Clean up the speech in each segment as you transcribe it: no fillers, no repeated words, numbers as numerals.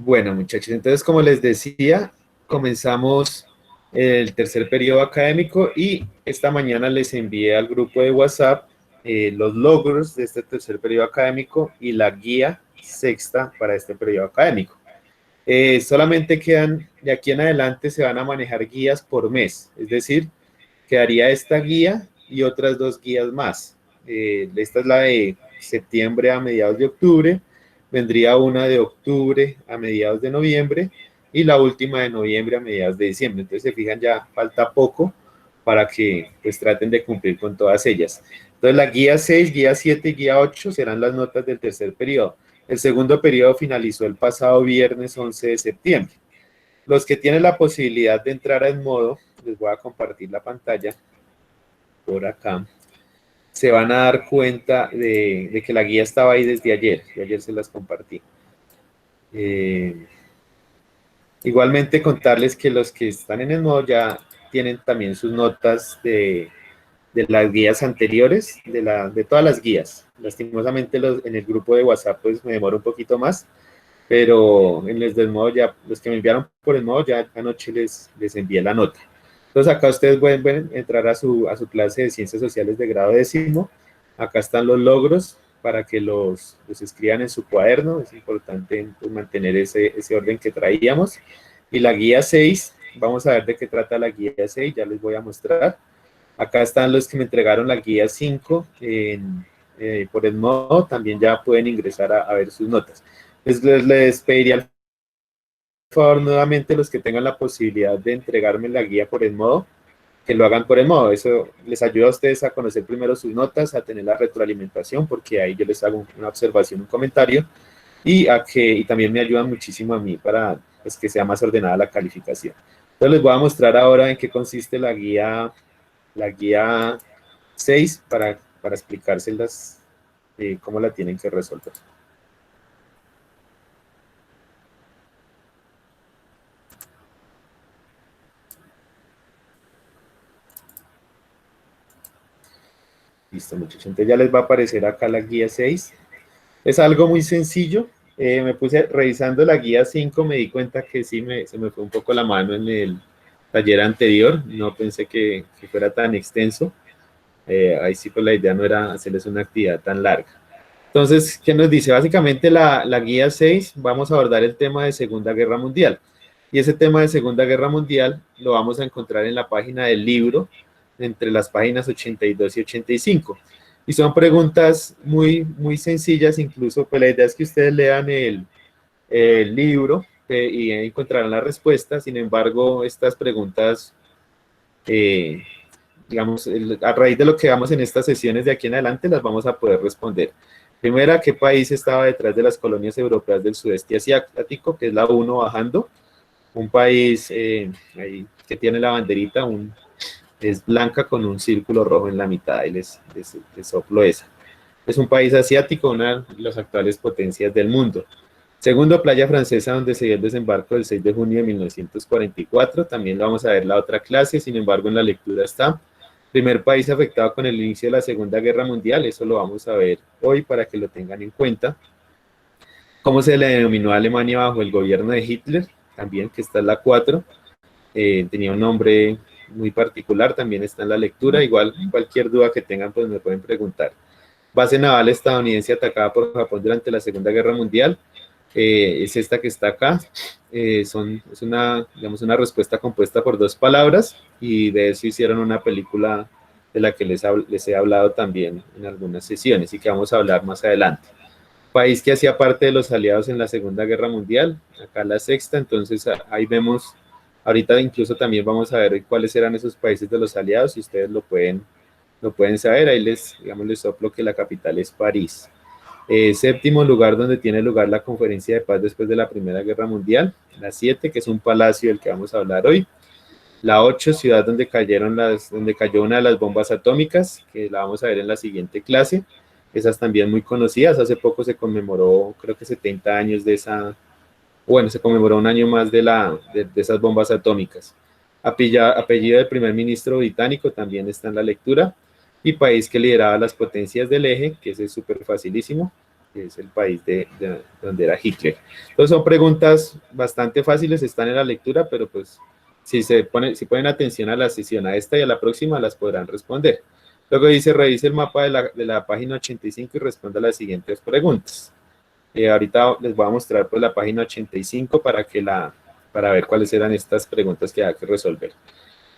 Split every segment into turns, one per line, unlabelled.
Bueno, muchachos, entonces como les decía, comenzamos el tercer periodo académico y esta mañana les envié al grupo de WhatsApp los logros de este tercer periodo académico y la guía sexta para este periodo académico. Solamente quedan, de aquí en adelante se van a manejar guías por mes, es decir, quedaría esta guía y otras dos guías más. Esta es la de septiembre a mediados de octubre, vendría una de octubre a mediados de noviembre y la última de noviembre a mediados de diciembre. Entonces se fijan, ya falta poco para que pues traten de cumplir con todas ellas. Entonces la guía 6, guía 7 y guía 8 serán las notas del tercer periodo. El segundo periodo finalizó el pasado viernes 11 de septiembre. Los que tienen la posibilidad de entrar a Edmodo, les voy a compartir la pantalla por acá, se van a dar cuenta de que la guía estaba ahí desde ayer. Y ayer se las compartí. Igualmente contarles que los que están en Edmodo ya tienen también sus notas de las guías anteriores, de todas las guías. Lastimosamente en el grupo de WhatsApp pues me demoro un poquito más, pero en los del modo ya, los que me enviaron por el modo, ya anoche les envié la nota. Entonces acá ustedes pueden entrar a su clase de Ciencias Sociales de grado décimo. Acá están los logros para que los escriban en su cuaderno. Es importante pues, mantener ese orden que traíamos. Y la guía 6, vamos a ver de qué trata la guía 6, ya les voy a mostrar. Acá están los que me entregaron la guía 5 por el modo, también ya pueden ingresar a ver sus notas. Les pediría al favor nuevamente los que tengan la posibilidad de entregarme la guía por el modo, que lo hagan por el modo. Eso les ayuda a ustedes a conocer primero sus notas, a tener la retroalimentación, porque ahí yo les hago una observación, un comentario, y también me ayudan muchísimo a mí para pues, que sea más ordenada la calificación. Entonces les voy a mostrar ahora en qué consiste la guía 6 para explicárselas cómo la tienen que resolver. Listo, muchachos. Entonces ya les va a aparecer acá la guía 6. Es algo muy sencillo. Me puse revisando la guía 5, me di cuenta que sí se me fue un poco la mano en el taller anterior. No pensé que fuera tan extenso. Ahí sí, pues la idea no era hacerles una actividad tan larga. Entonces, ¿qué nos dice? Básicamente la guía 6 vamos a abordar el tema de Segunda Guerra Mundial. Y ese tema de Segunda Guerra Mundial lo vamos a encontrar en la página del libro, entre las páginas 82 y 85. Y son preguntas muy, muy sencillas, incluso pues la idea es que ustedes lean el libro y encontrarán la respuesta. Sin embargo, estas preguntas, eh, digamos, a raíz de lo que vamos en estas sesiones de aquí en adelante, las vamos a poder responder. Primera, ¿qué país estaba detrás de las colonias europeas del sudeste asiático? Que es la uno bajando. Un país ahí, que tiene la banderita, es blanca con un círculo rojo en la mitad, y les soplo esa. Es un país asiático, una de las actuales potencias del mundo. Segundo, playa francesa, donde se dio el desembarco del 6 de junio de 1944. También lo vamos a ver la otra clase, sin embargo en la lectura está. Primer país afectado con el inicio de la Segunda Guerra Mundial, eso lo vamos a ver hoy para que lo tengan en cuenta. ¿Cómo se le denominó a Alemania bajo el gobierno de Hitler? También, que está en la 4. Tenía un nombre muy particular, también está en la lectura. Igual, cualquier duda que tengan, pues me pueden preguntar. Base naval estadounidense atacada por Japón durante la Segunda Guerra Mundial. Es esta que está acá. Es una respuesta compuesta por dos palabras y de eso hicieron una película de la que les he hablado también en algunas sesiones y que vamos a hablar más adelante. País que hacía parte de los aliados en la Segunda Guerra Mundial, acá la sexta, entonces ahí vemos, ahorita incluso también vamos a ver cuáles eran esos países de los aliados y ustedes lo pueden saber, ahí les soplo que la capital es París. Séptimo lugar donde tiene lugar la conferencia de paz después de la Primera Guerra Mundial, la 7, que es un palacio del que vamos a hablar hoy. La 8, ciudad donde cayó una de las bombas atómicas, que la vamos a ver en la siguiente clase. Esas también muy conocidas. Hace poco se conmemoró, creo que 70 años de esa, bueno, se conmemoró un año más de esas bombas atómicas. Apellido del primer ministro británico también está en la lectura. Y país que lideraba las potencias del eje, que ese es súper facilísimo, que es el país de donde era Hitler. Entonces son preguntas bastante fáciles, están en la lectura, pero pues si ponen atención a la sesión, a esta y a la próxima, las podrán responder. Luego dice, revise el mapa de la página 85 y responda las siguientes preguntas. Ahorita les voy a mostrar pues la página 85 para ver cuáles eran estas preguntas que hay que resolver.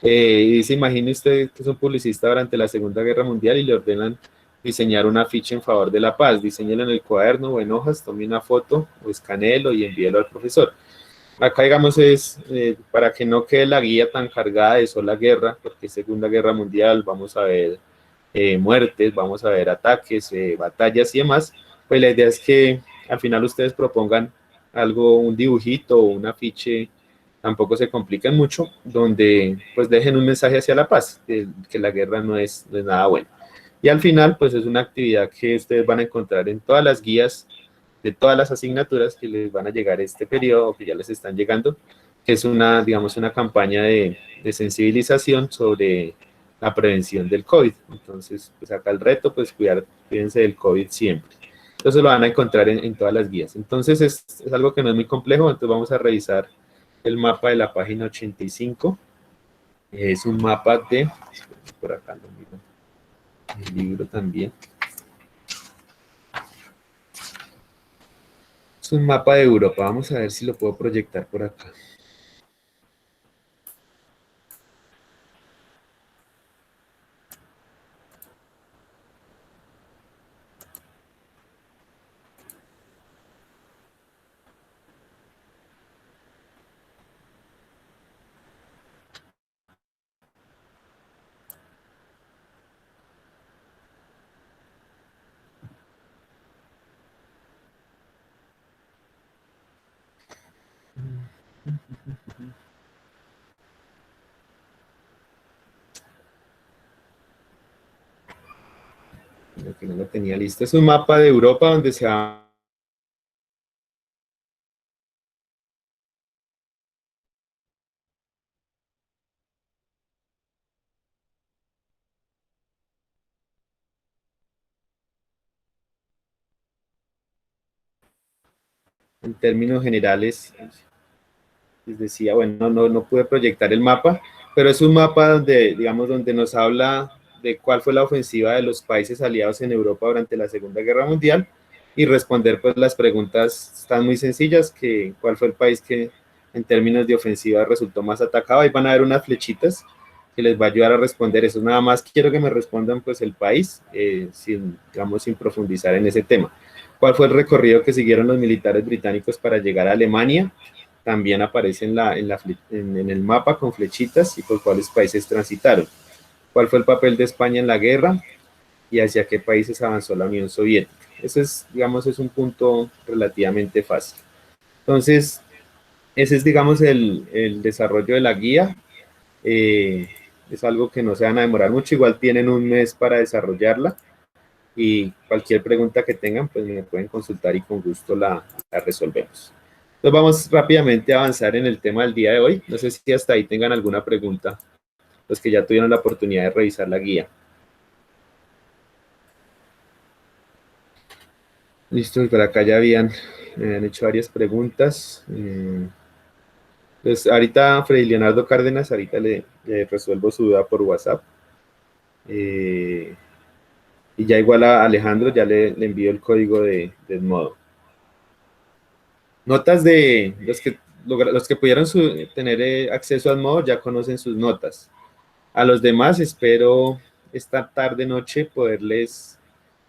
Y dice, imagine usted que es un publicista durante la Segunda Guerra Mundial y le ordenan diseñar un afiche en favor de la paz. Diseñelo en el cuaderno o en hojas, tome una foto o escanéelo y envíelo al profesor. Acá, digamos, es para que no quede la guía tan cargada de sola guerra, porque es Segunda Guerra Mundial, vamos a ver muertes, vamos a ver ataques, batallas y demás, pues la idea es que al final ustedes propongan algo, un dibujito o un afiche, tampoco se complican mucho, donde pues dejen un mensaje hacia la paz, que la guerra no es nada bueno. Y al final, pues es una actividad que ustedes van a encontrar en todas las guías de todas las asignaturas que les van a llegar este periodo, o que ya les están llegando, que es una, digamos, una campaña de sensibilización sobre la prevención del COVID. Entonces, pues acá el reto, pues cuídense del COVID siempre. Entonces lo van a encontrar en todas las guías. Entonces es algo que no es muy complejo, entonces vamos a revisar el mapa de la página 85. Es un mapa de, por acá lo miro, el libro también. Es un mapa de Europa, vamos a ver si lo puedo proyectar por acá. Creo que no lo tenía listo. Es un mapa de Europa donde se va en términos generales. Les decía, bueno, no pude proyectar el mapa, pero es un mapa donde, digamos, donde nos habla de cuál fue la ofensiva de los países aliados en Europa durante la Segunda Guerra Mundial y responder pues las preguntas están muy sencillas, que cuál fue el país que en términos de ofensiva resultó más atacado. Ahí van a ver unas flechitas que les va a ayudar a responder eso. Nada más quiero que me respondan pues el país, sin, digamos, sin profundizar en ese tema. ¿Cuál fue el recorrido que siguieron los militares británicos para llegar a Alemania? También aparece en el mapa con flechitas y por cuáles países transitaron. ¿Cuál fue el papel de España en la guerra y hacia qué países avanzó la Unión Soviética? Eso es, digamos, es un punto relativamente fácil. Entonces, ese es, digamos, el desarrollo de la guía. Es algo que no se van a demorar mucho, igual tienen un mes para desarrollarla y cualquier pregunta que tengan, pues me pueden consultar y con gusto la resolvemos. Entonces vamos rápidamente a avanzar en el tema del día de hoy. No sé si hasta ahí tengan alguna pregunta, los que ya tuvieron la oportunidad de revisar la guía. Listo, por acá ya me habían hecho varias preguntas. Pues ahorita Freddy Leonardo Cárdenas, ahorita le resuelvo su duda por WhatsApp. Y ya igual a Alejandro ya le envío el código de modo. Notas de los que pudieron tener acceso al modo ya conocen sus notas. A los demás espero esta tarde noche poderles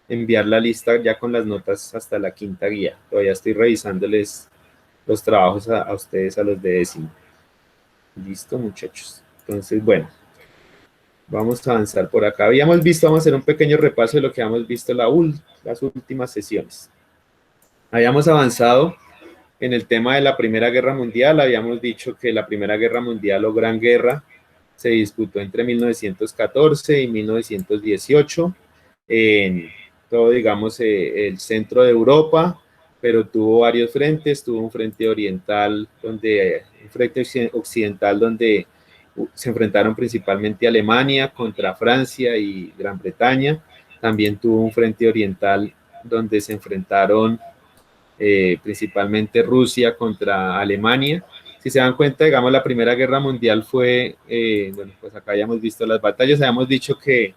enviar la lista ya con las notas hasta la quinta guía. Todavía estoy revisándoles los trabajos a ustedes, a los de décimo. Listo, muchachos. Entonces, bueno, vamos a avanzar por acá. Vamos a hacer un pequeño repaso de lo que habíamos visto las últimas sesiones. Habíamos avanzado en el tema de la Primera Guerra Mundial. Habíamos dicho que la Primera Guerra Mundial o Gran Guerra se disputó entre 1914 y 1918 en todo, digamos, el centro de Europa, pero tuvo varios frentes. Tuvo un frente oriental, un frente occidental donde se enfrentaron principalmente Alemania contra Francia y Gran Bretaña. También tuvo un frente oriental donde se enfrentaron principalmente Rusia contra Alemania. Si se dan cuenta, digamos, la Primera Guerra Mundial fue, bueno, pues acá habíamos visto las batallas, habíamos dicho que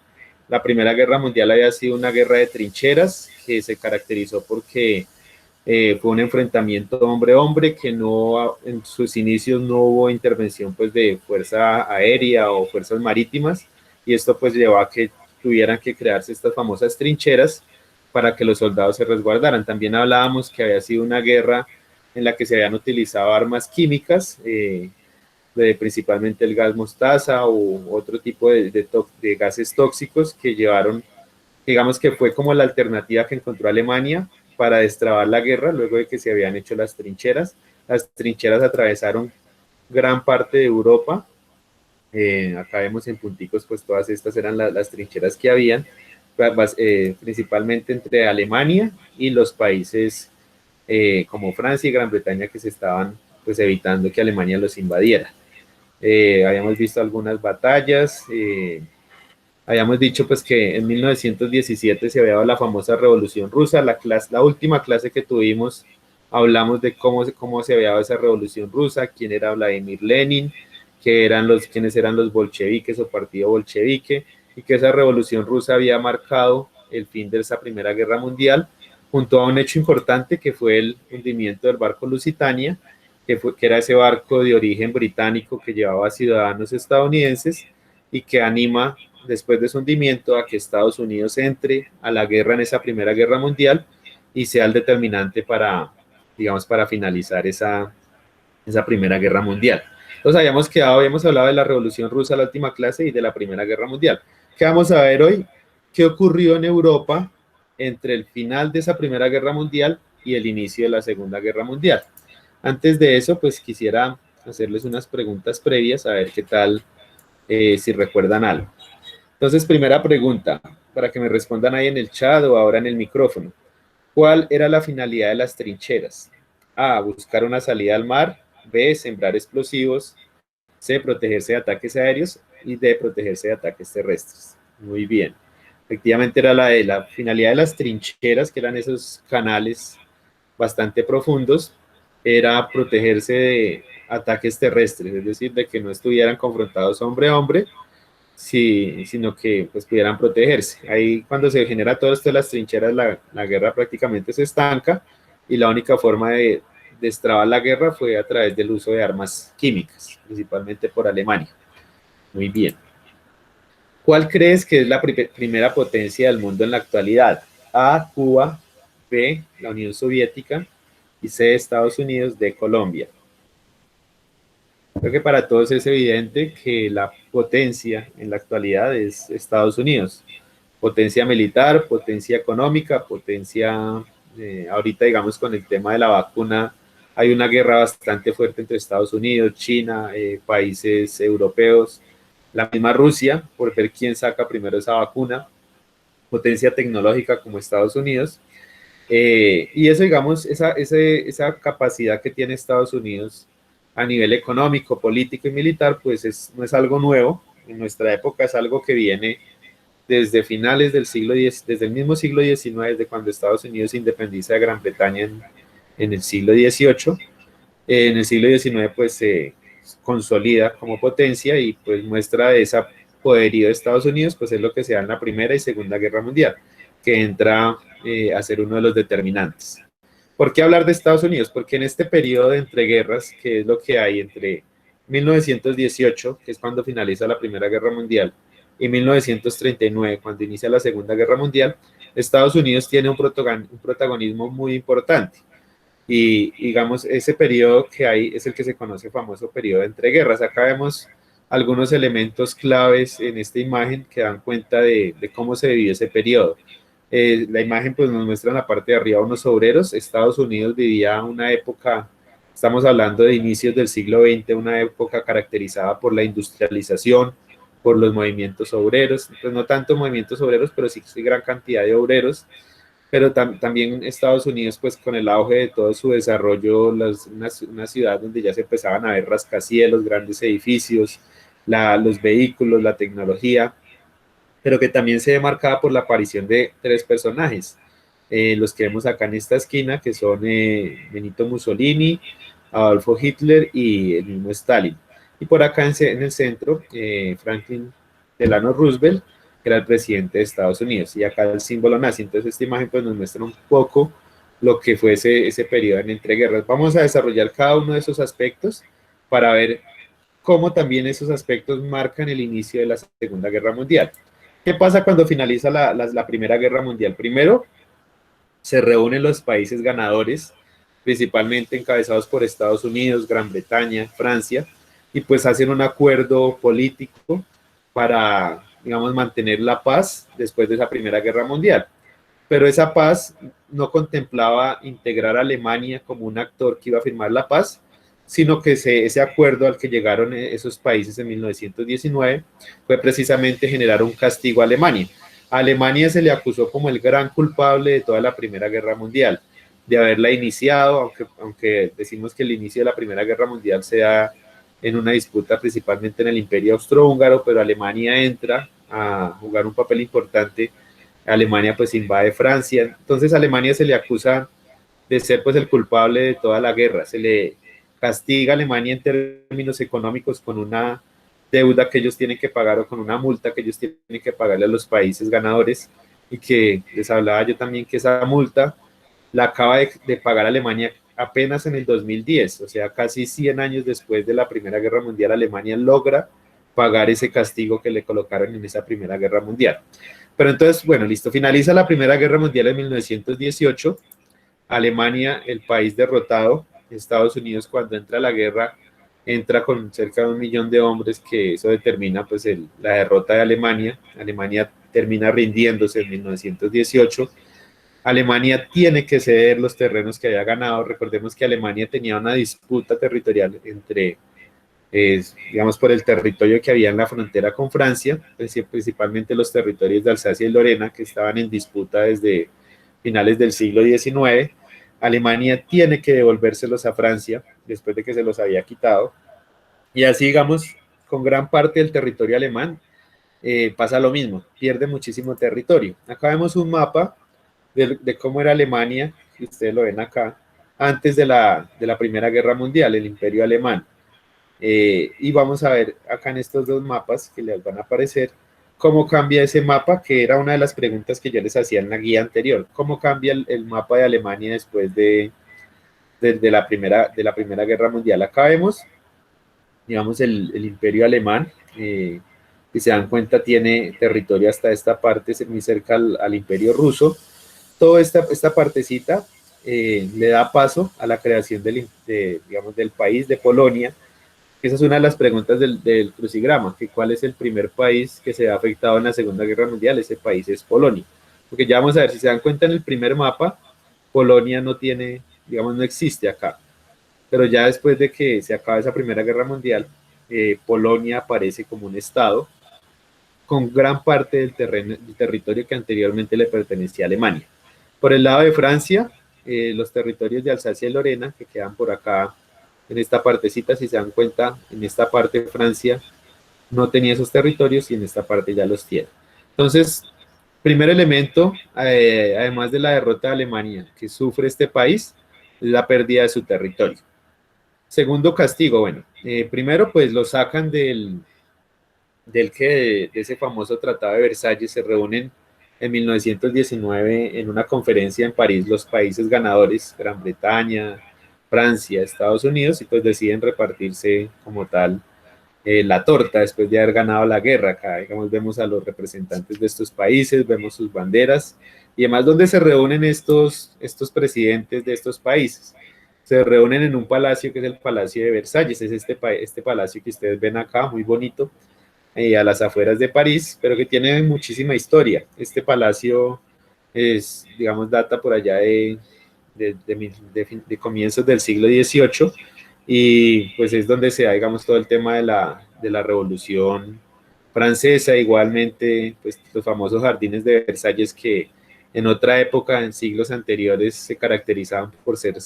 la Primera Guerra Mundial había sido una guerra de trincheras que se caracterizó porque fue un enfrentamiento hombre-hombre, que no, en sus inicios no hubo intervención pues de fuerza aérea o fuerzas marítimas, y esto pues llevó a que tuvieran que crearse estas famosas trincheras para que los soldados se resguardaran. También hablábamos que había sido una guerra en la que se habían utilizado armas químicas, principalmente el gas mostaza o otro tipo de gases tóxicos que llevaron, digamos que fue como la alternativa que encontró Alemania para destrabar la guerra luego de que se habían hecho las trincheras. Las trincheras atravesaron gran parte de Europa. Acá vemos en punticos, pues todas estas eran las trincheras que habían, principalmente entre Alemania y los países como Francia y Gran Bretaña, que se estaban pues evitando que Alemania los invadiera. Habíamos visto algunas batallas. Habíamos dicho pues que en 1917 se había dado la famosa Revolución Rusa, la última clase que tuvimos hablamos de cómo se había dado esa Revolución Rusa, quién era Vladimir Lenin, quiénes eran los bolcheviques o partido bolchevique, y que esa Revolución Rusa había marcado el fin de esa Primera Guerra Mundial, junto a un hecho importante que fue el hundimiento del barco Lusitania, que era ese barco de origen británico que llevaba a ciudadanos estadounidenses y que anima después de su hundimiento a que Estados Unidos entre a la guerra en esa Primera Guerra Mundial y sea el determinante para, digamos, para finalizar esa Primera Guerra Mundial. Entonces habíamos hablado de la Revolución Rusa, la última clase, y de la Primera Guerra Mundial. ¿Qué vamos a ver hoy? ¿Qué ocurrió en Europa entre el final de esa Primera Guerra Mundial y el inicio de la Segunda Guerra Mundial? Antes de eso, pues quisiera hacerles unas preguntas previas, a ver qué tal, si recuerdan algo. Entonces, primera pregunta, para que me respondan ahí en el chat o ahora en el micrófono. ¿Cuál era la finalidad de las trincheras? A, buscar una salida al mar. B, sembrar explosivos. C, protegerse de ataques aéreos. Y D, protegerse de ataques terrestres. Muy bien. Efectivamente era la finalidad de las trincheras, que eran esos canales bastante profundos, era protegerse de ataques terrestres, es decir, de que no estuvieran confrontados hombre a hombre, sí, sino que pues pudieran protegerse. Ahí cuando se genera todo esto de las trincheras, la guerra prácticamente se estanca, y la única forma de destrabar la guerra fue a través del uso de armas químicas, principalmente por Alemania. Muy bien. ¿Cuál crees que es la primera potencia del mundo en la actualidad? A, Cuba. B, la Unión Soviética. Y C, Estados Unidos. D, Colombia. Creo que para todos es evidente que la potencia en la actualidad es Estados Unidos. Potencia militar, potencia económica, potencia, ahorita digamos con el tema de la vacuna, hay una guerra bastante fuerte entre Estados Unidos, China, países europeos, la misma Rusia, por ver quién saca primero esa vacuna, potencia tecnológica como Estados Unidos. Y eso, digamos, esa capacidad que tiene Estados Unidos a nivel económico, político y militar, pues no es algo nuevo. En nuestra época es algo que viene desde finales del siglo X, desde el mismo siglo XIX, desde cuando Estados Unidos se independiza de Gran Bretaña en el siglo XVIII. En el siglo XIX pues se consolida como potencia, y pues muestra de esa poderío de Estados Unidos pues es lo que se da en la Primera y Segunda Guerra Mundial, que entra a ser uno de los determinantes. ¿Por qué hablar de Estados Unidos? Porque en este periodo de entreguerras, que es lo que hay entre 1918, que es cuando finaliza la Primera Guerra Mundial, y 1939, cuando inicia la Segunda Guerra Mundial, Estados Unidos tiene un protagonismo muy importante. Y digamos, ese periodo que hay es el que se conoce famoso periodo de entreguerras. Acá vemos algunos elementos claves en esta imagen que dan cuenta de cómo se vivió ese periodo. La imagen pues nos muestra en la parte de arriba unos obreros. Estados Unidos vivía una época, estamos hablando de inicios del siglo XX, una época caracterizada por la industrialización, por los movimientos obreros, pues no tanto movimientos obreros, pero sí gran cantidad de obreros. Pero también Estados Unidos, pues con el auge de todo su desarrollo, una ciudad donde ya se empezaban a ver rascacielos, grandes edificios, los vehículos, la tecnología, pero que también se ve marcada por la aparición de tres personajes. los que vemos acá en esta esquina, que son Benito Mussolini, Adolfo Hitler y el mismo Stalin. Y por acá en el centro, Franklin Delano Roosevelt, que era el presidente de Estados Unidos. Y acá el símbolo nazi. Entonces esta imagen pues, nos muestra un poco lo que fue ese periodo en entreguerras. Vamos a desarrollar cada uno de esos aspectos para ver cómo también esos aspectos marcan el inicio de la Segunda Guerra Mundial. ¿Qué pasa cuando finaliza la Primera Guerra Mundial? Primero, se reúnen los países ganadores, principalmente encabezados por Estados Unidos, Gran Bretaña, Francia, y pues hacen un acuerdo político para, digamos, mantener la paz después de esa Primera Guerra Mundial. Pero esa paz no contemplaba integrar a Alemania como un actor que iba a firmar la paz, sino que ese acuerdo al que llegaron esos países en 1919 fue precisamente generar un castigo a Alemania. A Alemania se le acusó como el gran culpable de toda la Primera Guerra Mundial, de haberla iniciado, aunque decimos que el inicio de la Primera Guerra Mundial se da en una disputa principalmente en el Imperio Austrohúngaro, pero Alemania entra a jugar un papel importante. Alemania pues invade Francia, entonces a Alemania se le acusa de ser pues el culpable de toda la guerra, se le castiga a Alemania en términos económicos con una deuda que ellos tienen que pagar o con una multa que ellos tienen que pagarle a los países ganadores, y que les hablaba yo también que esa multa la acaba de pagar Alemania apenas en el 2010, o sea, casi 100 años después de la Primera Guerra Mundial, Alemania logra pagar ese castigo que le colocaron en esa Primera Guerra Mundial. Pero entonces, bueno, listo, finaliza la Primera Guerra Mundial en 1918, Alemania, el país derrotado, Estados Unidos cuando entra a la guerra, entra con cerca de 1 millón de hombres, que eso determina pues la derrota de Alemania. Alemania termina rindiéndose en 1918. Alemania tiene que ceder los terrenos que había ganado. Recordemos que Alemania tenía una disputa territorial entre, digamos, por el territorio que había en la frontera con Francia, principalmente los territorios de Alsacia y Lorena, que estaban en disputa desde finales del siglo XIX. Alemania tiene que devolvérselos a Francia después de que se los había quitado. Y así, digamos, con gran parte del territorio alemán pasa lo mismo, pierde muchísimo territorio. Acá vemos un mapa de cómo era Alemania, que ustedes lo ven acá, antes de la Primera Guerra Mundial, el Imperio Alemán. Y vamos a ver acá en estos dos mapas que les van a aparecer cómo cambia ese mapa, que era una de las preguntas que yo les hacía en la guía anterior. ¿Cómo cambia el mapa de Alemania después de la primera Guerra Mundial? Acá vemos, digamos, el Imperio Alemán, si se dan cuenta, tiene territorio hasta esta parte, muy cerca al Imperio Ruso. Toda esta partecita le da paso a la creación digamos, del país de Polonia. Esa es una de las preguntas del crucigrama, que cuál es el primer país que se ha afectado en la Segunda Guerra Mundial. Ese país es Polonia. Porque ya vamos a ver, si se dan cuenta en el primer mapa, Polonia no tiene, digamos, no existe acá. Pero ya después de que se acaba esa Primera Guerra Mundial, Polonia aparece como un estado con gran parte del territorio que anteriormente le pertenecía a Alemania. Por el lado de Francia, los territorios de Alsacia y Lorena, que quedan por acá en esta partecita, si se dan cuenta, en esta parte Francia no tenía esos territorios y en esta parte ya los tiene. Entonces, primer elemento, además de la derrota de Alemania que sufre este país, es la pérdida de su territorio. Segundo castigo, bueno, primero pues lo sacan de ese famoso Tratado de Versalles. Se reúnen en 1919 en una conferencia en París los países ganadores, Gran Bretaña, Francia, Estados Unidos, y pues deciden repartirse como tal la torta después de haber ganado la guerra. Acá, digamos, vemos a los representantes de estos países, vemos sus banderas y además donde se reúnen estos presidentes de estos países. Se reúnen en un palacio que es el Palacio de Versalles, es este palacio que ustedes ven acá, muy bonito, a las afueras de París, pero que tiene muchísima historia. Este palacio es, digamos, data por allá de comienzos del siglo XVIII, y pues es donde se da, digamos, todo el tema de la Revolución Francesa. Igualmente, pues los famosos jardines de Versalles, que en otra época, en siglos anteriores, se caracterizaban por ser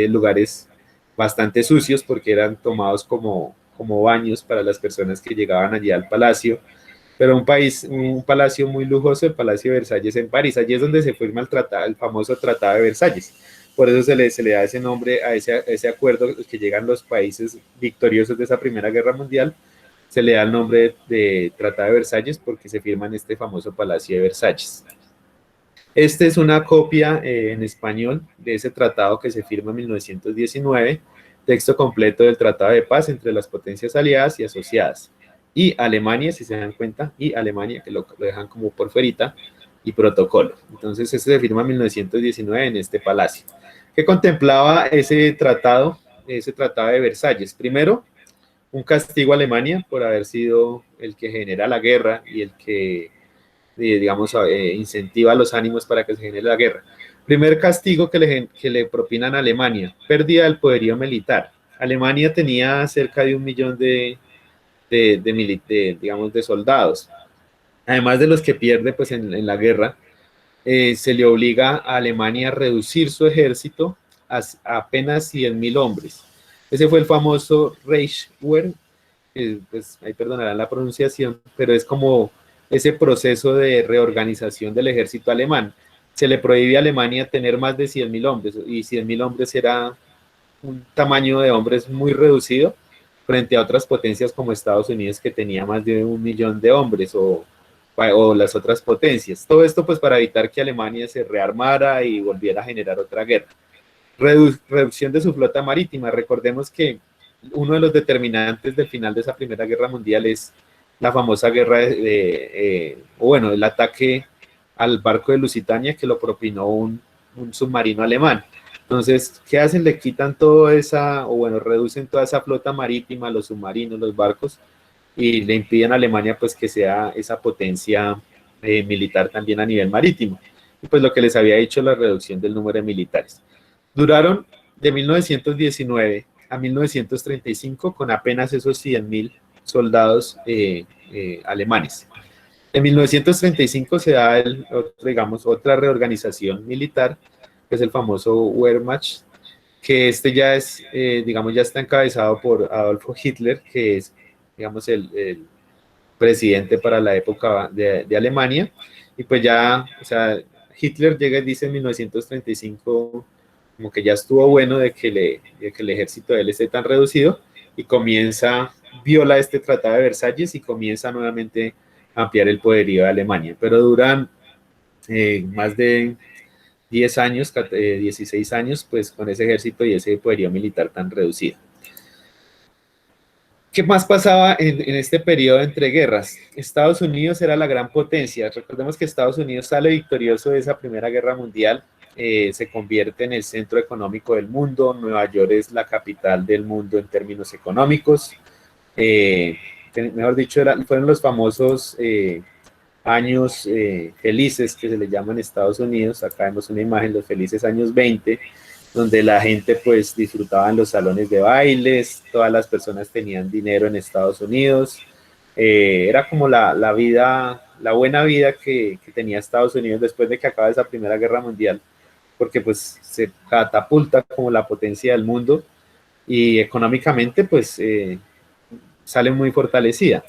lugares bastante sucios, porque eran tomados como baños para las personas que llegaban allí al palacio. pero un palacio muy lujoso, el Palacio de Versalles en París. Allí es donde se firma el famoso Tratado de Versalles. Por eso se le da ese nombre a ese acuerdo que llegan los países victoriosos de esa Primera Guerra Mundial. Se le da el nombre de Tratado de Versalles porque se firma en este famoso Palacio de Versalles. Esta es una copia en español de ese tratado que se firma en 1919, texto completo del Tratado de Paz entre las potencias aliadas y asociadas. Y Alemania, si se dan cuenta, y Alemania, que lo dejan como por fuerita, y protocolo. Entonces, este se firma en 1919 en este palacio. ¿Qué contemplaba ese tratado de Versalles? Primero, un castigo a Alemania por haber sido el que genera la guerra y el que digamos, incentiva los ánimos para que se genere la guerra. Primer castigo que le propinan a Alemania, pérdida del poderío militar. Alemania tenía cerca de 1 millón digamos, de soldados. Además de los que pierde pues, en la guerra, se le obliga a Alemania a reducir su ejército a apenas 100.000 hombres. Ese fue el famoso Reichswehr, pues ahí perdonarán la pronunciación, pero es como ese proceso de reorganización del ejército alemán. Se le prohíbe a Alemania tener más de 100.000 hombres, y 100.000 hombres era un tamaño de hombres muy reducido frente a otras potencias como Estados Unidos, que tenía más de 1 millón de hombres, o las otras potencias. Todo esto pues para evitar que Alemania se rearmara y volviera a generar otra guerra. Reducción de su flota marítima. Recordemos que uno de los determinantes del final de esa Primera Guerra Mundial es la famosa guerra el ataque al barco de Lusitania, que lo propinó un submarino alemán. Entonces, ¿qué hacen? Le quitan reducen toda esa flota marítima, los submarinos, los barcos, y le impiden a Alemania pues que sea esa potencia militar también a nivel marítimo. Y pues lo que les había dicho, la reducción del número de militares. Duraron de 1919 a 1935 con apenas esos 100.000 soldados alemanes. En 1935 se da otra reorganización militar, que es el famoso Wehrmacht, que ya es, ya está encabezado por Adolfo Hitler, que es, digamos, el presidente para la época de Alemania. Y pues ya, o sea, Hitler llega y dice en 1935 como que ya estuvo bueno de que el ejército de él esté tan reducido, y viola este Tratado de Versalles y comienza nuevamente a ampliar el poderío de Alemania. Pero duran más de 10 años, 16 años, pues con ese ejército y ese poderío militar tan reducido. ¿Qué más pasaba en este periodo entre guerras? Estados Unidos era la gran potencia. Recordemos que Estados Unidos sale victorioso de esa Primera Guerra Mundial, se convierte en el centro económico del mundo. Nueva York es la capital del mundo en términos económicos. Mejor dicho, fueron los famosos años felices que se le llaman Estados Unidos. Acá vemos una imagen, los felices años 20, donde la gente pues disfrutaba en los salones de bailes, todas las personas tenían dinero en Estados Unidos. Era como la buena vida que tenía Estados Unidos después de que acaba esa Primera Guerra Mundial, porque pues se catapulta como la potencia del mundo, y económicamente pues sale muy fortalecida.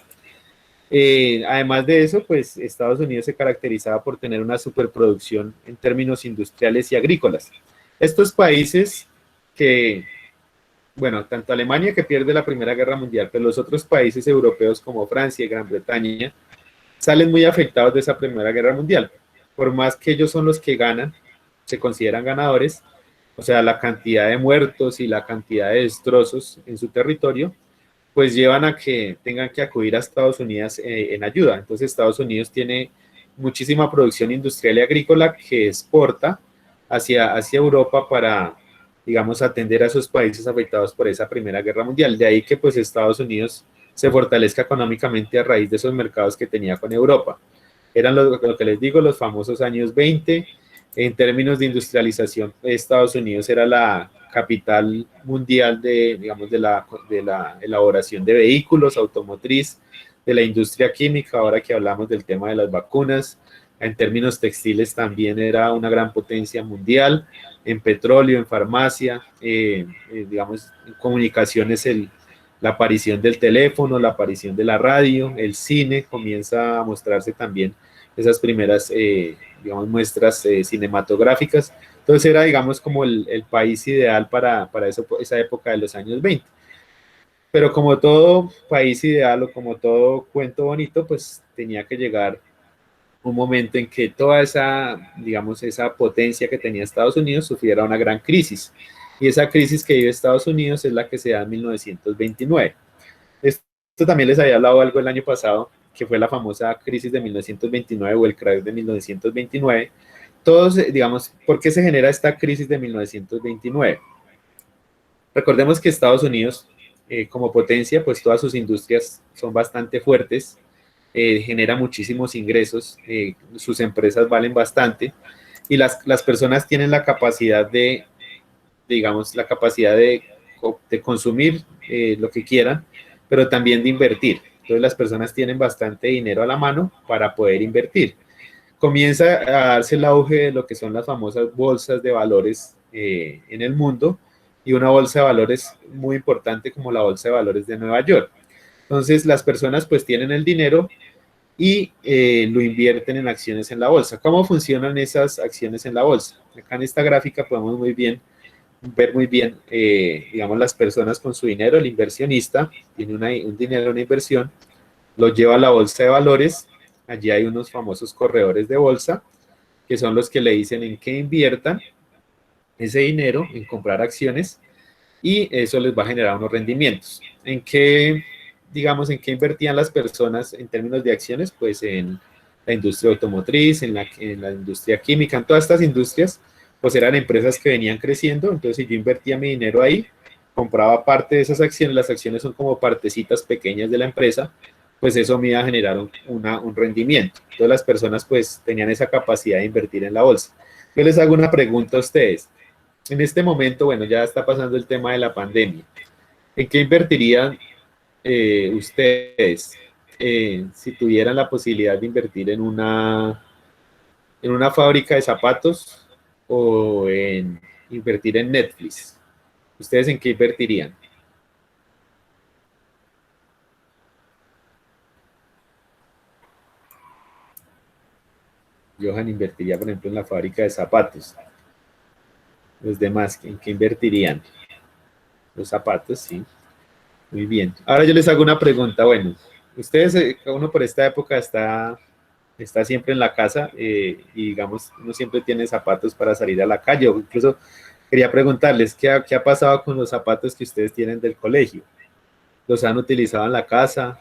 Además de eso, pues Estados Unidos se caracterizaba por tener una superproducción en términos industriales y agrícolas. Estos países que, bueno, tanto Alemania, que pierde la Primera Guerra Mundial, pero los otros países europeos como Francia y Gran Bretaña salen muy afectados de esa Primera Guerra Mundial. Por más que ellos son los que ganan, se consideran ganadores, o sea, la cantidad de muertos y la cantidad de destrozos en su territorio, pues llevan a que tengan que acudir a Estados Unidos en ayuda. Entonces Estados Unidos tiene muchísima producción industrial y agrícola que exporta hacia Europa para, digamos, atender a esos países afectados por esa Primera Guerra Mundial. De ahí que pues Estados Unidos se fortalezca económicamente a raíz de esos mercados que tenía con Europa. Eran lo que les digo, los famosos años 20. En términos de industrialización, Estados Unidos era la capital mundial digamos, de la elaboración de vehículos, automotriz, de la industria química, ahora que hablamos del tema de las vacunas. En términos textiles también era una gran potencia mundial, en petróleo, en farmacia, digamos, en comunicaciones la aparición del teléfono, la aparición de la radio, el cine, comienza a mostrarse también esas primeras, digamos, muestras cinematográficas. Entonces era, digamos, como el país ideal para eso, esa época de los años 20. Pero como todo país ideal o como todo cuento bonito, pues tenía que llegar un momento en que toda esa, digamos, esa potencia que tenía Estados Unidos sufriera una gran crisis. Y esa crisis que vive Estados Unidos es la que se da en 1929. Esto también les había hablado algo el año pasado, que fue la famosa crisis de 1929 o el crash de 1929. Todos, digamos, ¿por qué se genera esta crisis de 1929? Recordemos que Estados Unidos, como potencia, pues todas sus industrias son bastante fuertes, genera muchísimos ingresos, sus empresas valen bastante y las personas tienen la capacidad de, digamos, la capacidad de consumir lo que quieran, pero también de invertir. Entonces las personas tienen bastante dinero a la mano para poder invertir. Comienza a darse el auge de lo que son las famosas bolsas de valores en el mundo y una bolsa de valores muy importante como la bolsa de valores de Nueva York. Entonces las personas pues tienen el dinero y lo invierten en acciones en la bolsa. ¿Cómo funcionan esas acciones en la bolsa? Acá en esta gráfica podemos ver muy bien, digamos, las personas con su dinero, el inversionista tiene un dinero, una inversión, lo lleva a la bolsa de valores, allí hay unos famosos corredores de bolsa, que son los que le dicen en qué inviertan ese dinero, en comprar acciones, y eso les va a generar unos rendimientos. ¿En qué, digamos, en qué invertían las personas en términos de acciones? Pues en la industria automotriz, en la industria química, en todas estas industrias, pues eran empresas que venían creciendo, entonces si yo invertía mi dinero ahí, compraba parte de esas acciones, las acciones son como partecitas pequeñas de la empresa, pues eso me iba a generar un rendimiento. Entonces las personas pues tenían esa capacidad de invertir en la bolsa. Yo les hago una pregunta a ustedes. En este momento, bueno, ya está pasando el tema de la pandemia. ¿En qué invertirían ustedes si tuvieran la posibilidad de invertir en una fábrica de zapatos o en invertir en Netflix? ¿Ustedes en qué invertirían? Johan invertiría, por ejemplo, en la fábrica de zapatos. Los demás, ¿en qué invertirían? Los zapatos, sí. Muy bien. Ahora yo les hago una pregunta. Bueno, ustedes, cada uno por esta época está siempre en la casa y digamos, uno siempre tiene zapatos para salir a la calle. O incluso quería preguntarles, ¿qué ha pasado con los zapatos que ustedes tienen del colegio? ¿Los han utilizado en la casa?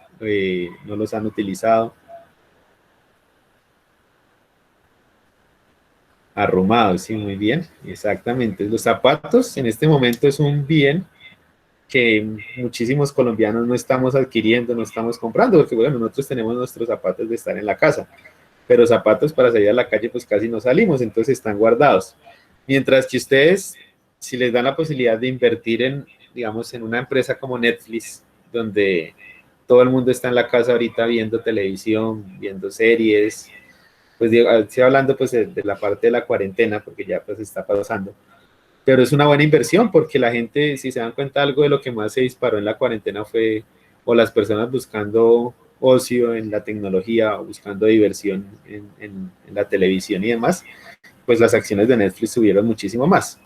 ¿No los han utilizado? Arrumados, sí, muy bien, exactamente. Los zapatos en este momento es un bien que muchísimos colombianos no estamos adquiriendo, no estamos comprando, porque bueno, nosotros tenemos nuestros zapatos de estar en la casa, pero zapatos para salir a la calle pues casi no salimos, entonces están guardados. Mientras que ustedes, si les dan la posibilidad de invertir en, digamos, en una empresa como Netflix, donde todo el mundo está en la casa ahorita viendo televisión, viendo series, pues estoy hablando pues de la parte de la cuarentena, porque ya pues está pasando, pero es una buena inversión porque la gente, si se dan cuenta, algo de lo que más se disparó en la cuarentena fue o las personas buscando ocio en la tecnología o buscando diversión en la televisión y demás, pues las acciones de Netflix subieron muchísimo más.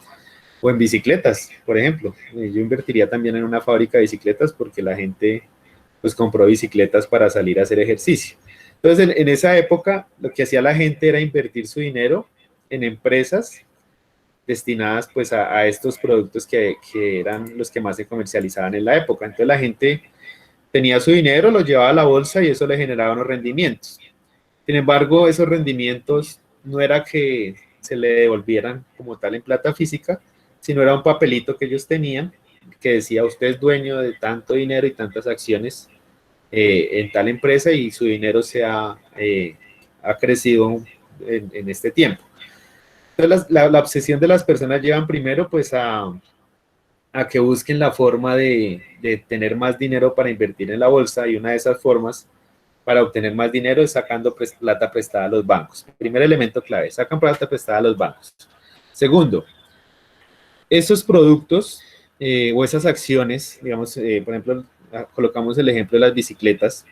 O en bicicletas, por ejemplo. Yo invertiría también en una fábrica de bicicletas porque la gente pues compró bicicletas para salir a hacer ejercicio. Entonces, en esa época, lo que hacía la gente era invertir su dinero en empresas destinadas pues a estos productos que eran los que más se comercializaban en la época. Entonces la gente tenía su dinero, lo llevaba a la bolsa y eso le generaba unos rendimientos. Sin embargo, esos rendimientos no era que se le devolvieran como tal en plata física, sino era un papelito que ellos tenían que decía usted es dueño de tanto dinero y tantas acciones en tal empresa y su dinero ha crecido en este tiempo. Entonces, la obsesión de las personas llevan primero pues a que busquen la forma de tener más dinero para invertir en la bolsa y una de esas formas para obtener más dinero es sacando plata prestada a los bancos. Primer elemento clave, sacan plata prestada a los bancos. Segundo, esos productos o esas acciones, digamos, por ejemplo, colocamos el ejemplo de las bicicletas,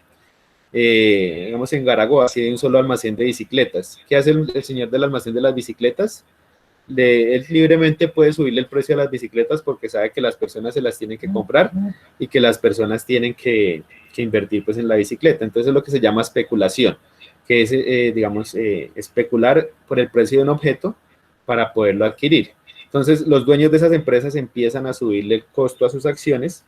digamos en Garagoa, si hay un solo almacén de bicicletas. ¿Qué hace el señor del almacén de las bicicletas? Él libremente puede subirle el precio a las bicicletas porque sabe que las personas se las tienen que comprar y que las personas tienen que invertir pues en la bicicleta. Entonces es lo que se llama especulación, que es, digamos, especular por el precio de un objeto para poderlo adquirir. Entonces los dueños de esas empresas empiezan a subirle el costo a sus acciones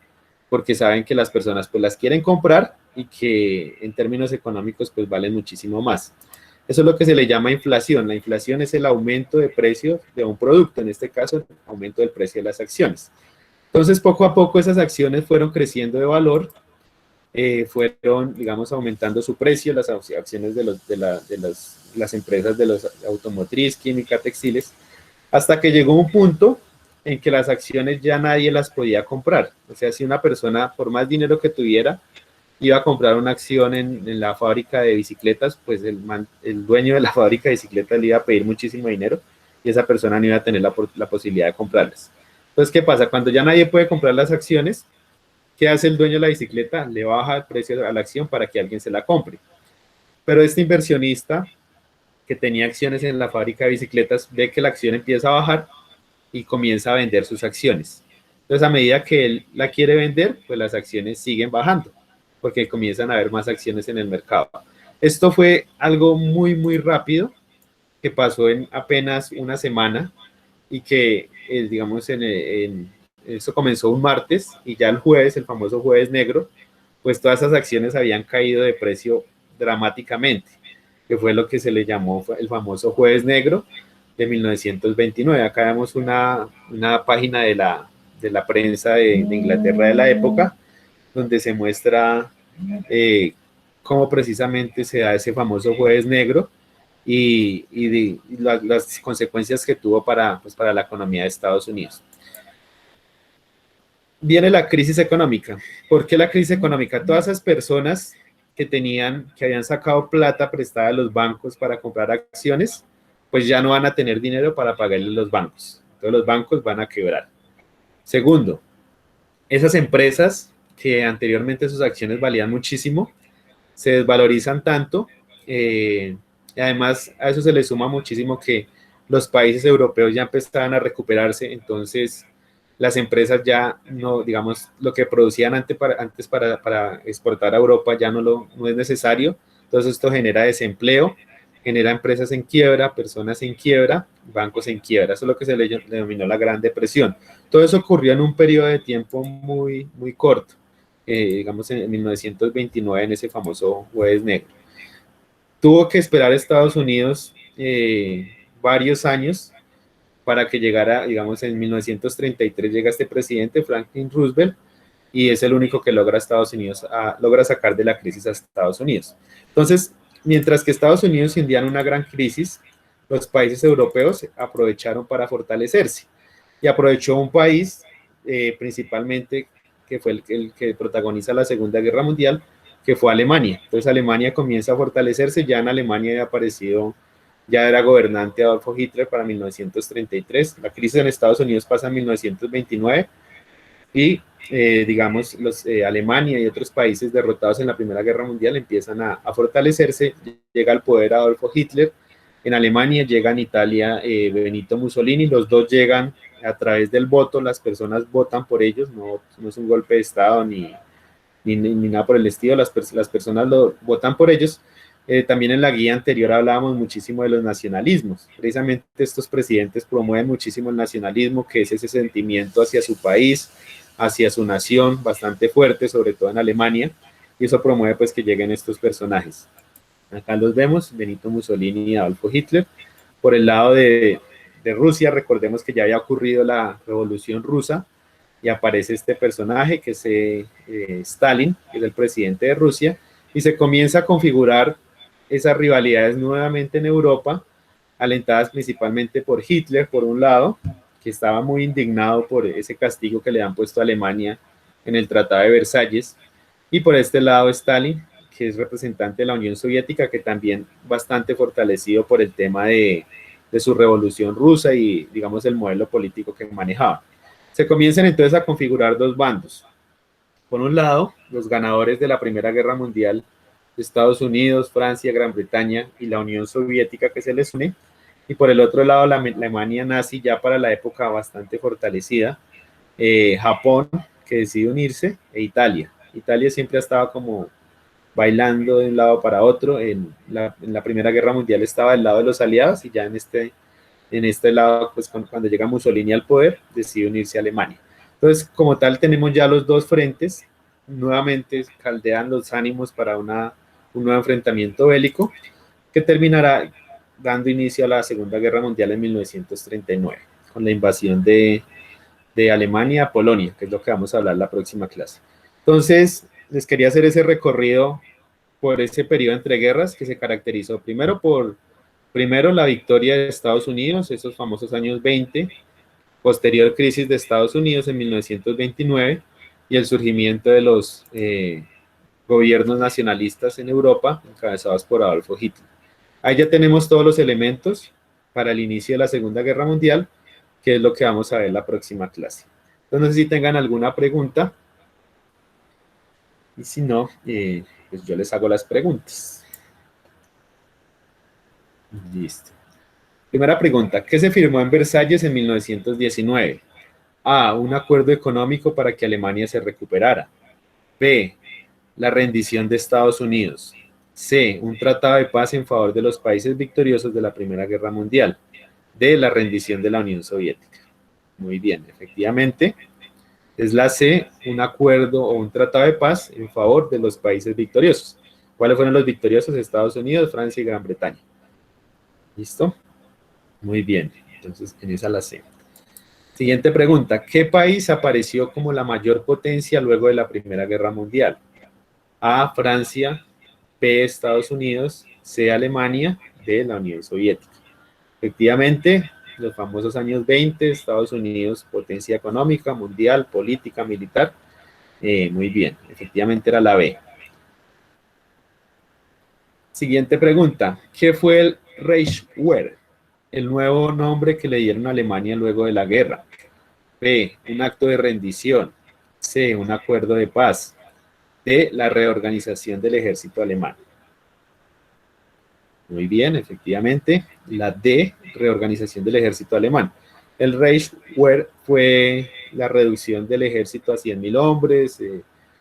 porque saben que las personas pues las quieren comprar y que en términos económicos pues valen muchísimo más. Eso es lo que se le llama inflación. La inflación es el aumento de precio de un producto, en este caso, el aumento del precio de las acciones. Entonces, poco a poco esas acciones fueron creciendo de valor, fueron, digamos, aumentando su precio, las acciones las empresas de los automotriz, química, textiles, hasta que llegó un punto en que las acciones ya nadie las podía comprar. O sea, si una persona, por más dinero que tuviera, iba a comprar una acción en la fábrica de bicicletas, pues el dueño de la fábrica de bicicletas le iba a pedir muchísimo dinero y esa persona no iba a tener la posibilidad de comprarlas. Entonces, ¿qué pasa? Cuando ya nadie puede comprar las acciones, ¿qué hace el dueño de la bicicleta? Le baja el precio a la acción para que alguien se la compre. Pero este inversionista que tenía acciones en la fábrica de bicicletas ve que la acción empieza a bajar y comienza a vender sus acciones. Entonces, a medida que él la quiere vender, pues las acciones siguen bajando porque comienzan a haber más acciones en el mercado. Esto fue algo muy, muy rápido que pasó en apenas una semana y que, digamos, eso comenzó un martes y ya el jueves, el famoso jueves negro, pues todas esas acciones habían caído de precio dramáticamente, que fue lo que se le llamó el famoso jueves negro de 1929. Acá vemos una página de la prensa de Inglaterra de la época, donde se muestra cómo precisamente se da ese famoso jueves negro y las consecuencias que tuvo pues, para la economía de Estados Unidos. Viene la crisis económica. ¿Por qué la crisis económica? Todas esas personas que habían sacado plata prestada a los bancos para comprar acciones, pues ya no van a tener dinero para pagarle los bancos. Entonces los bancos van a quebrar. Segundo, esas empresas que anteriormente sus acciones valían muchísimo, se desvalorizan tanto, y además a eso se le suma muchísimo que los países europeos ya empezaban a recuperarse, entonces las empresas ya no, digamos, lo que producían antes para exportar a Europa ya no es necesario, entonces esto genera desempleo, genera empresas en quiebra, personas en quiebra, bancos en quiebra, eso es lo que se le denominó la Gran Depresión. Todo eso ocurrió en un periodo de tiempo muy, muy corto, digamos en 1929, en ese famoso jueves negro. Tuvo que esperar a Estados Unidos varios años para que llegara, digamos, en 1933 llega este presidente, Franklin Roosevelt, y es el único que logra logra sacar de la crisis a Estados Unidos. Entonces, mientras que Estados Unidos se hundía en una gran crisis, los países europeos aprovecharon para fortalecerse. Y aprovechó un país, principalmente, que fue el que protagoniza la Segunda Guerra Mundial, que fue Alemania. Entonces Alemania comienza a fortalecerse, ya en Alemania había aparecido, ya era gobernante Adolfo Hitler para 1933, la crisis en Estados Unidos pasa en 1929 y digamos Alemania y otros países derrotados en la Primera Guerra Mundial empiezan a fortalecerse, llega al poder Adolfo Hitler, en Alemania llega en Italia Benito Mussolini, los dos llegan a través del voto, las personas votan por ellos, no es un golpe de Estado ni nada por el estilo, las personas votan por ellos. También en la guía anterior hablábamos muchísimo de los nacionalismos. Precisamente estos presidentes promueven muchísimo el nacionalismo, que es ese sentimiento hacia su país, hacia su nación, bastante fuerte, sobre todo en Alemania, y eso promueve pues que lleguen estos personajes. Acá los vemos, Benito Mussolini y Adolfo Hitler. Por el lado de Rusia, recordemos que ya había ocurrido la Revolución Rusa, y aparece este personaje que es Stalin, que es el presidente de Rusia, y se comienza a configurar esas rivalidades nuevamente en Europa, alentadas principalmente por Hitler, por un lado, que estaba muy indignado por ese castigo que le han puesto a Alemania en el Tratado de Versalles, y por este lado Stalin, que es representante de la Unión Soviética, que también bastante fortalecido por el tema de su revolución rusa y, digamos, el modelo político que manejaba. Se comienzan entonces a configurar dos bandos. por un lado, los ganadores de la Primera Guerra Mundial, Estados Unidos, Francia, Gran Bretaña y la Unión Soviética que se les une, y por el otro lado la Alemania nazi ya para la época bastante fortalecida, Japón que decide unirse e Italia. Italia siempre ha estado como bailando de un lado para otro, en la Primera Guerra Mundial estaba del lado de los aliados y ya en este lado, pues cuando llega Mussolini al poder, decide unirse a Alemania. Entonces, como tal, tenemos ya los dos frentes, nuevamente caldean los ánimos para un nuevo enfrentamiento bélico que terminará dando inicio a la Segunda Guerra Mundial en 1939, con la invasión de Alemania a Polonia, que es lo que vamos a hablar la próxima clase. Entonces, les quería hacer ese recorrido por ese periodo entre guerras que se caracterizó primero la victoria de Estados Unidos, esos famosos años 20, posterior crisis de Estados Unidos en 1929 y el surgimiento de los gobiernos nacionalistas en Europa, encabezados por Adolfo Hitler. Ahí ya tenemos todos los elementos para el inicio de la Segunda Guerra Mundial, que es lo que vamos a ver en la próxima clase. Entonces, no sé si tengan alguna pregunta, y si no, pues yo les hago las preguntas. Listo. Primera pregunta, ¿qué se firmó en Versalles en 1919? A, un acuerdo económico para que Alemania se recuperara. B, la rendición de Estados Unidos. C, un tratado de paz en favor de los países victoriosos de la Primera Guerra Mundial. D, la rendición de la Unión Soviética. Muy bien, efectivamente, es la C, un acuerdo o un tratado de paz en favor de los países victoriosos. ¿Cuáles fueron los victoriosos? Estados Unidos, Francia y Gran Bretaña. ¿Listo? Muy bien, entonces en esa la C. Siguiente pregunta, ¿qué país apareció como la mayor potencia luego de la Primera Guerra Mundial? A, Francia, B, Estados Unidos, C, Alemania, D, la Unión Soviética. Efectivamente, los famosos años 20, Estados Unidos, potencia económica, mundial, política, militar. Muy bien, efectivamente era la B. Siguiente pregunta, ¿qué fue el Reichswehr? El nuevo nombre que le dieron a Alemania luego de la guerra. B, un acto de rendición. C, un acuerdo de paz. D, la reorganización del ejército alemán. Muy bien, efectivamente, la D, reorganización del ejército alemán. El Reichswehr fue la reducción del ejército a 100.000 hombres,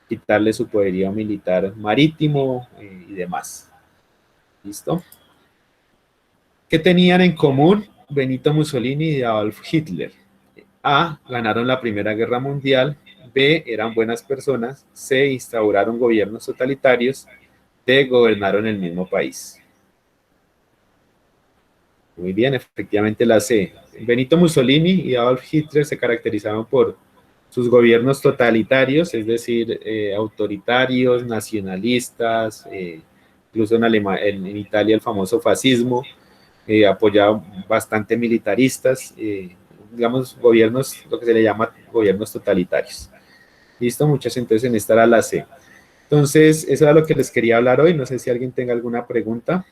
quitarle su poderío militar marítimo y demás. ¿Listo? ¿Qué tenían en común Benito Mussolini y Adolf Hitler? A, ganaron la Primera Guerra Mundial. B, eran buenas personas. C, instauraron gobiernos totalitarios. D, gobernaron el mismo país. Muy bien, efectivamente la C. Benito Mussolini y Adolf Hitler se caracterizaban por sus gobiernos totalitarios, es decir, autoritarios, nacionalistas, incluso en Italia el famoso fascismo, apoyado bastante militaristas, digamos, gobiernos, lo que se le llama gobiernos totalitarios. Listo, muchas, entonces en esta era la C. Entonces, eso era lo que les quería hablar hoy, no sé si alguien tenga alguna pregunta.